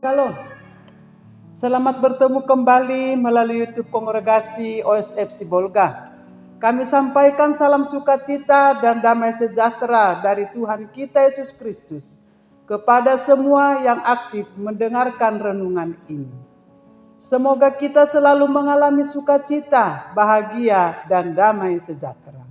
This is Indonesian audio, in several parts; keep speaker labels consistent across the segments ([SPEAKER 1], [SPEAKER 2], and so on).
[SPEAKER 1] Shalom. Selamat bertemu kembali melalui YouTube Kongregasi OSF Sibolga. Kami sampaikan salam sukacita dan damai sejahtera dari Tuhan kita Yesus Kristus kepada semua yang aktif mendengarkan renungan ini. Semoga kita selalu mengalami sukacita, bahagia, dan damai sejahtera.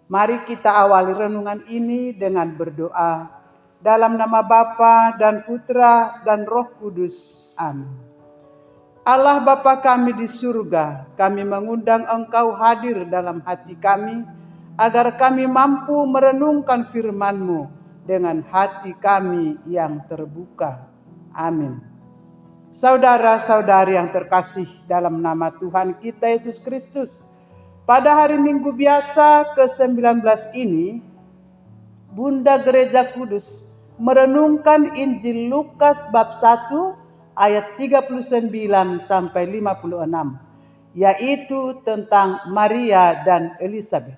[SPEAKER 1] Mari kita awali renungan ini dengan berdoa. Dalam nama Bapa dan Putra dan Roh Kudus. Amin. Allah Bapa kami di surga, kami mengundang Engkau hadir dalam hati kami, agar kami mampu merenungkan firman-Mu dengan hati kami yang terbuka. Amin. Saudara-saudari yang terkasih dalam nama Tuhan kita Yesus Kristus, pada hari Minggu biasa ke-19 ini, Bunda Gereja Kudus merenungkan Injil Lukas bab 1 ayat 39 sampai 56, yaitu tentang Maria dan Elisabet.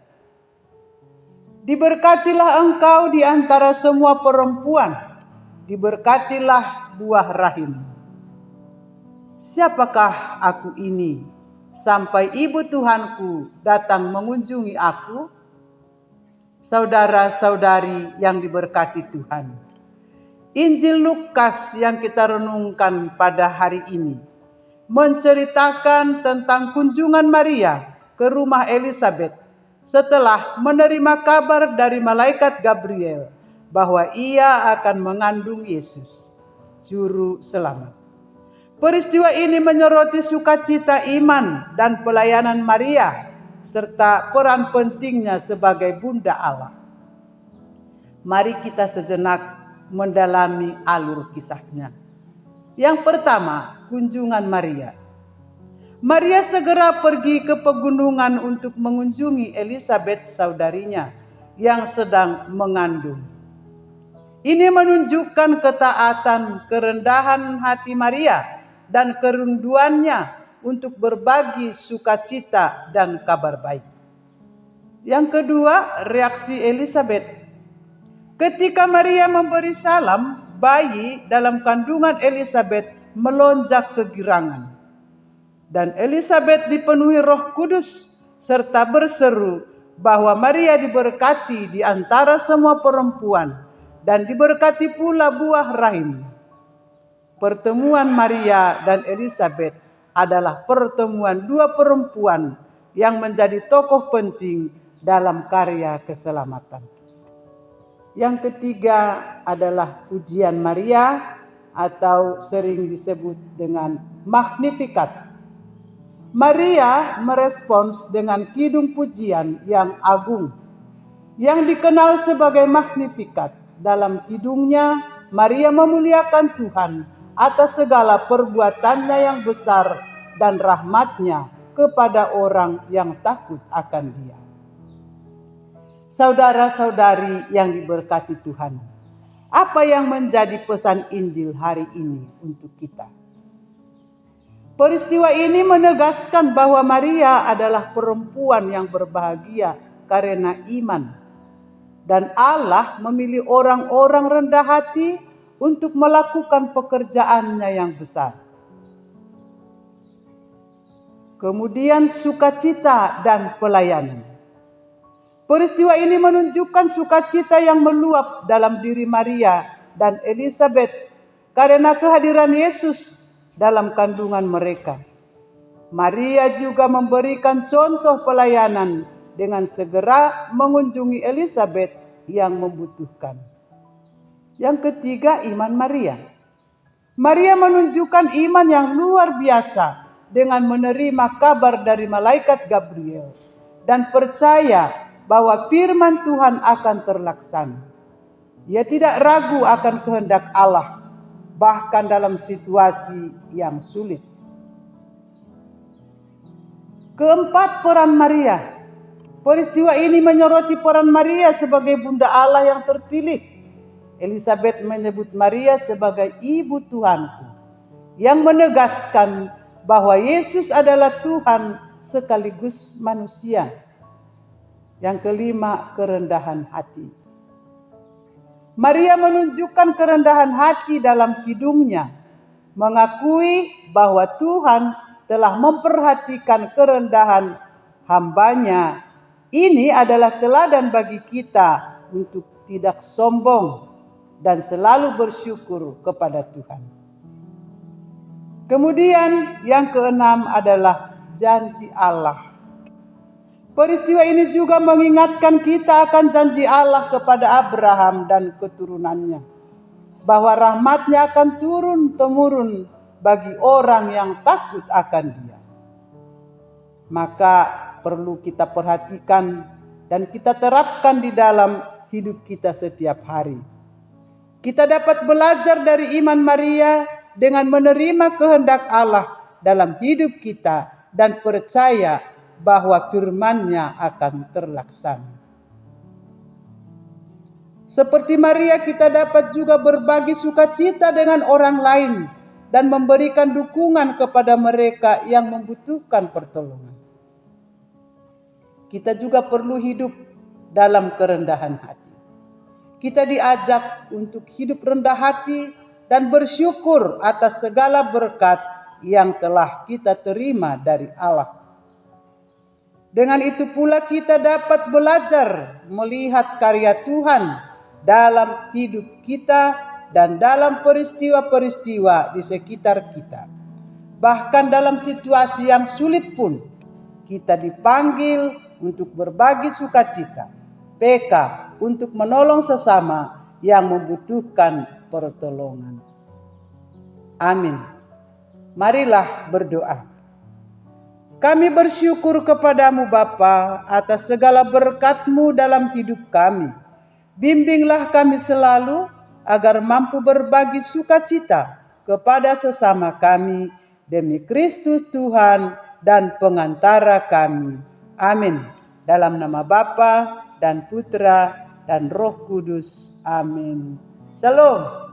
[SPEAKER 1] Diberkatilah engkau di antara semua perempuan, diberkatilah buah rahim. Siapakah aku ini sampai ibu Tuhanku datang mengunjungi aku? Saudara-saudari yang diberkati Tuhan, Injil Lukas yang kita renungkan pada hari ini menceritakan tentang kunjungan Maria ke rumah Elisabet setelah menerima kabar dari malaikat Gabriel bahwa ia akan mengandung Yesus, juru selamat. Peristiwa ini menyoroti sukacita iman dan pelayanan Maria serta peran pentingnya sebagai Bunda Allah. Mari kita sejenak mendalami alur kisahnya. Yang pertama, kunjungan Maria. Maria segera pergi ke pegunungan untuk mengunjungi Elisabet saudarinya yang sedang mengandung. Ini menunjukkan ketaatan, kerendahan hati Maria dan kerinduannya untuk berbagi sukacita dan kabar baik. Yang kedua, reaksi Elisabet. Ketika Maria memberi salam, bayi dalam kandungan Elisabet melonjak kegirangan. Dan Elisabet dipenuhi Roh Kudus serta berseru bahwa Maria diberkati di antara semua perempuan dan diberkati pula buah rahimnya. Pertemuan Maria dan Elisabet adalah pertemuan dua perempuan yang menjadi tokoh penting dalam karya keselamatan. Yang ketiga adalah pujian Maria atau sering disebut dengan Magnificat. Maria merespons dengan kidung pujian yang agung yang dikenal sebagai Magnificat. Dalam kidungnya, Maria memuliakan Tuhan atas segala perbuatannya yang besar dan rahmatnya kepada orang yang takut akan Dia. Saudara-saudari yang diberkati Tuhan, apa yang menjadi pesan Injil hari ini untuk kita? Peristiwa ini menegaskan bahwa Maria adalah perempuan yang berbahagia karena iman, dan Allah memilih orang-orang rendah hati untuk melakukan pekerjaannya yang besar. Kemudian sukacita dan pelayanan. Peristiwa ini menunjukkan sukacita yang meluap dalam diri Maria dan Elisabet karena kehadiran Yesus dalam kandungan mereka. Maria juga memberikan contoh pelayanan dengan segera mengunjungi Elisabet yang membutuhkan. Yang ketiga, iman Maria. Maria menunjukkan iman yang luar biasa dengan menerima kabar dari malaikat Gabriel dan percaya bahwa firman Tuhan akan terlaksana. Ia tidak ragu akan kehendak Allah, bahkan dalam situasi yang sulit. Keempat, peran Maria. Peristiwa ini menyoroti peran Maria sebagai Bunda Allah yang terpilih. Elisabet menyebut Maria sebagai ibu Tuhanku, yang menegaskan bahwa Yesus adalah Tuhan sekaligus manusia. Yang kelima, kerendahan hati. Maria menunjukkan kerendahan hati dalam kidungnya mengakui bahwa Tuhan telah memperhatikan kerendahan hamba-Nya. Ini adalah teladan bagi kita untuk tidak sombong dan selalu bersyukur kepada Tuhan. Kemudian yang keenam adalah janji Allah. Peristiwa ini juga mengingatkan kita akan janji Allah kepada Abraham dan keturunannya, bahwa rahmat-Nya akan turun-temurun bagi orang yang takut akan Dia. Maka perlu kita perhatikan dan kita terapkan di dalam hidup kita setiap hari. Kita dapat belajar dari iman Maria dengan menerima kehendak Allah dalam hidup kita dan percaya bahwa firman-Nya akan terlaksana. Seperti Maria, kita dapat juga berbagi sukacita dengan orang lain dan memberikan dukungan kepada mereka yang membutuhkan pertolongan. Kita juga perlu hidup dalam kerendahan hati. Kita diajak untuk hidup rendah hati dan bersyukur atas segala berkat yang telah kita terima dari Allah. Dengan itu pula kita dapat belajar melihat karya Tuhan dalam hidup kita dan dalam peristiwa-peristiwa di sekitar kita. Bahkan dalam situasi yang sulit pun kita dipanggil untuk berbagi sukacita, PK untuk menolong sesama yang membutuhkan pertolongan. Amin. Marilah berdoa. Kami bersyukur kepadamu Bapa atas segala berkat-Mu dalam hidup kami. Bimbinglah kami selalu agar mampu berbagi sukacita kepada sesama kami demi Kristus Tuhan dan pengantara kami. Amin. Dalam nama Bapa dan Putra dan Roh Kudus. Amin. Shalom.